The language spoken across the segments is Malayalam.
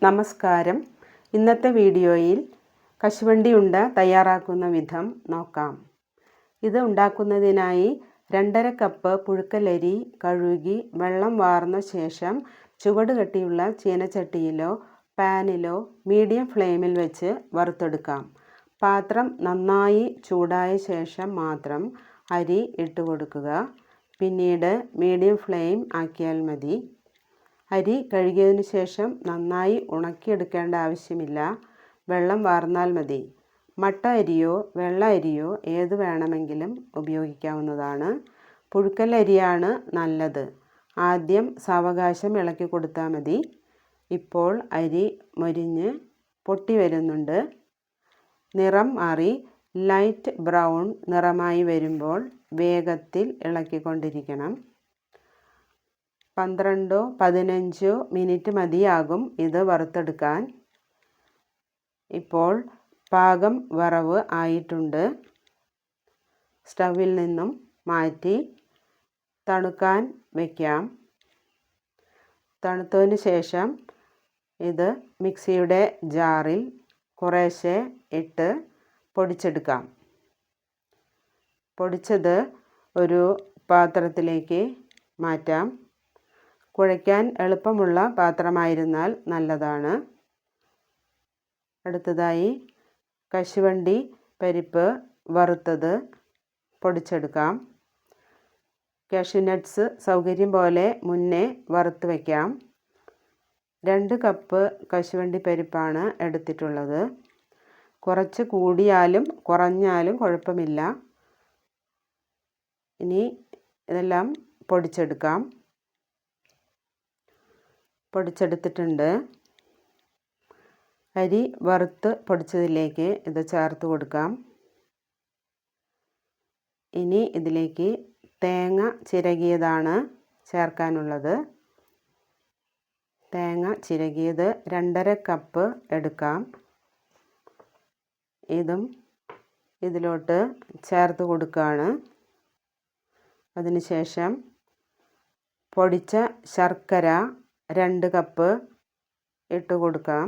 നമസ്കാരം. ഇന്നത്തെ വീഡിയോയിൽ കശുവണ്ടി ഉണ്ട തയ്യാറാക്കുന്ന വിധം നോക്കാം. ഇത് ഉണ്ടാക്കുന്നതിനായി 2.5 കപ്പ് പുഴുക്കലരി കഴുകി വെള്ളം വാർന്ന ശേഷം ചുവട് കട്ടിയുള്ള ചീനച്ചട്ടിയിലോ പാനിലോ മീഡിയം ഫ്ലെയിമിൽ വെച്ച് വറുത്തെടുക്കാം. പാത്രം നന്നായി ചൂടായ ശേഷം മാത്രം അരി ഇട്ട് കൊടുക്കുക. പിന്നീട് മീഡിയം ഫ്ലെയിം ആക്കിയാൽ മതി. അരി കഴുകിയതിന് ശേഷം നന്നായി ഉണക്കിയെടുക്കേണ്ട ആവശ്യമില്ല. വെള്ളം വാർന്നാൽ മതി. മട്ട അരിയോ വെള്ള അരിയോ ഏത് വേണമെങ്കിലും ഉപയോഗിക്കാവുന്നതാണ്. പുഴുക്കലരിയാണ് നല്ലത്. ആദ്യം സാവകാശം ഇളക്കി കൊടുത്താൽ മതി. ഇപ്പോൾ അരി മൊരിഞ്ഞ് പൊട്ടി വരുന്നുണ്ട്. നിറം മാറി ലൈറ്റ് ബ്രൗൺ നിറമായി വരുമ്പോൾ വേഗത്തിൽ ഇളക്കിക്കൊണ്ടിരിക്കണം. 12-15 മിനിറ്റ് മതിയാകും ഇത് വറുത്തെടുക്കാൻ. ഇപ്പോൾ പാകം വറവ് ആയിട്ടുണ്ട്. സ്റ്റൗവിൽ നിന്നും മാറ്റി തണുക്കാൻ വയ്ക്കാം. തണുത്തതിന് ശേഷം ഇത് മിക്സിയുടെ ജാറിൽ കുറേശ്ശെ ഇട്ട് പൊടിച്ചെടുക്കാം. പൊടിച്ചത് ഒരു പാത്രത്തിലേക്ക് മാറ്റാം. കുഴയ്ക്കാൻ എളുപ്പമുള്ള പാത്രമായിരുന്നാൽ നല്ലതാണ്. അടുത്തതായി കശുവണ്ടി പരിപ്പ് വറുത്തത് പൊടിച്ചെടുക്കാം. കാഷ്യൂ നട്ട്സ് സൗകര്യം പോലെ മുന്നേ വറുത്ത് വയ്ക്കാം. 2 കപ്പ് കശുവണ്ടി പരിപ്പാണ് എടുത്തിട്ടുള്ളത്. കുറച്ച് കൂടിയാലും കുറഞ്ഞാലും കുഴപ്പമില്ല. ഇനി ഇതെല്ലാം പൊടിച്ചെടുക്കാം. പൊടിച്ചെടുത്തിട്ടുണ്ട്. അരി വറുത്ത് പൊടിച്ചതിലേക്ക് ഇത് ചേർത്ത് കൊടുക്കാം. ഇനി ഇതിലേക്ക് തേങ്ങ ചിരകിയതാണ് ചേർക്കാനുള്ളത്. തേങ്ങ ചിരകിയത് 2.5 കപ്പ് എടുക്കാം. ഇതും ഇതിലോട്ട് ചേർത്ത് കൊടുക്കുകയാണ്. അതിനുശേഷം പൊടിച്ച ശർക്കര 2 കപ്പ് ഇട്ട് കൊടുക്കാം.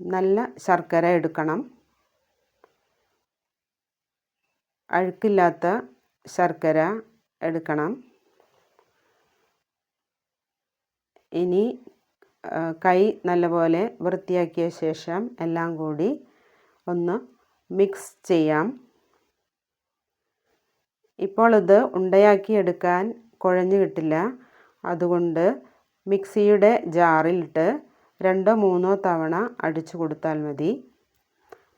നല്ല ശർക്കര എടുക്കണം. അഴുക്കില്ലാത്ത ശർക്കര എടുക്കണം. ഇനി കൈ നല്ലപോലെ വൃത്തിയാക്കിയ ശേഷം എല്ലാം കൂടി ഒന്ന് മിക്സ് ചെയ്യാം. ഇപ്പോൾ ഇത് ഉണ്ടയാക്കി എടുക്കാൻ കുഴഞ്ഞു കിട്ടില്ല. അതുകൊണ്ട് മിക്സിയുടെ ജാറിലിട്ട് 2-3 തവണ അടിച്ചു കൊടുത്താൽ മതി.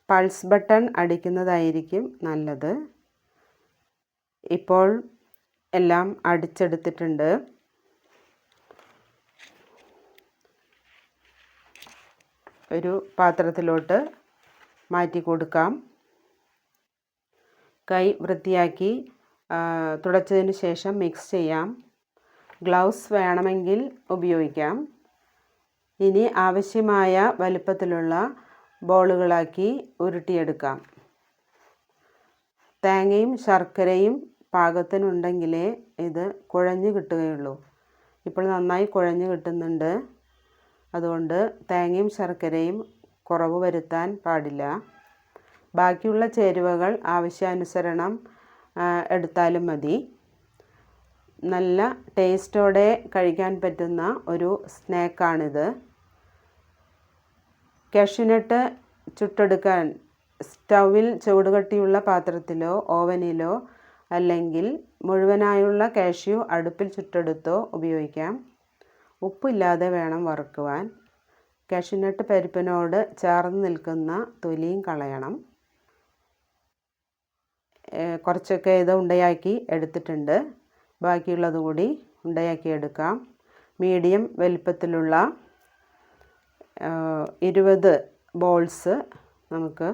പൾസ് ബട്ടൺ അടിക്കുന്നതായിരിക്കും നല്ലത്. ഇപ്പോൾ എല്ലാം അടിച്ചെടുത്തിട്ടുണ്ട്. ഒരു പാത്രത്തിലോട്ട് മാറ്റി കൊടുക്കാം. കൈ വൃത്തിയാക്കി തുടച്ചതിന് ശേഷം മിക്സ് ചെയ്യാം. ഗ്ലൗസ് വേണമെങ്കിൽ ഉപയോഗിക്കാം. ഇനി ആവശ്യമായ വലുപ്പത്തിലുള്ള ബോളുകളാക്കി ഉരുട്ടിയെടുക്കാം. തേങ്ങയും ശർക്കരയും പാകത്തിനുണ്ടെങ്കിലേ ഇത് കുഴഞ്ഞു കിട്ടുകയുള്ളൂ. ഇപ്പോൾ നന്നായി കുഴഞ്ഞു കിട്ടുന്നുണ്ട്. അതുകൊണ്ട് തേങ്ങയും ശർക്കരയും കുറവ് വരുത്താൻ പാടില്ല. ബാക്കിയുള്ള ചേരുവകൾ ആവശ്യാനുസരണം എടുത്താലും മതി. നല്ല ടേസ്റ്റോടെ കഴിക്കാൻ പറ്റുന്ന ഒരു സ്നാക്കാണിത്. കാഷ്യൂ നട്ട് ചുട്ടെടുക്കാൻ സ്റ്റൗവിൽ ചൂടുകട്ടിയുള്ള പാത്രത്തിലോ ഓവനിലോ അല്ലെങ്കിൽ മുഴുവനായുള്ള കാഷ്യൂ അടുപ്പിൽ ചുട്ടെടുത്തോ ഉപയോഗിക്കാം. ഉപ്പില്ലാതെ വേണം വറുക്കുവാൻ. കാഷ്യൂ നട്ട് പരിപ്പിനോട് ചേർന്ന് നിൽക്കുന്ന തൊലിയും കളയണം. കുറച്ചൊക്കെ ഇത് ഉണ്ടയാക്കി എടുത്തിട്ടുണ്ട്. ബാക്കിയുള്ളത് കൂടി ഉണ്ടയാക്കി എടുക്കാം. മീഡിയം വലിപ്പത്തിലുള്ള 20 ബോൾസ് നമുക്ക്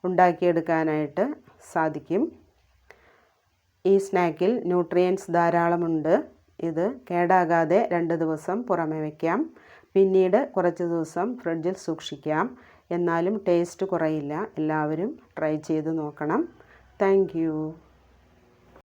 ഉണ്ടാക്കിയെടുക്കാനായിട്ട് സാധിക്കും. ഈ സ്നാക്കിൽ ന്യൂട്രിയൻസ് ധാരാളമുണ്ട്. ഇത് കേടാകാതെ 2 ദിവസം പുറമെ വയ്ക്കാം. പിന്നീട് കുറച്ച് ദിവസം ഫ്രിഡ്ജിൽ സൂക്ഷിക്കാം. എന്നാലും ടേസ്റ്റ് കുറയില്ല. എല്ലാവരും ട്രൈ ചെയ്ത് നോക്കണം. Thank you.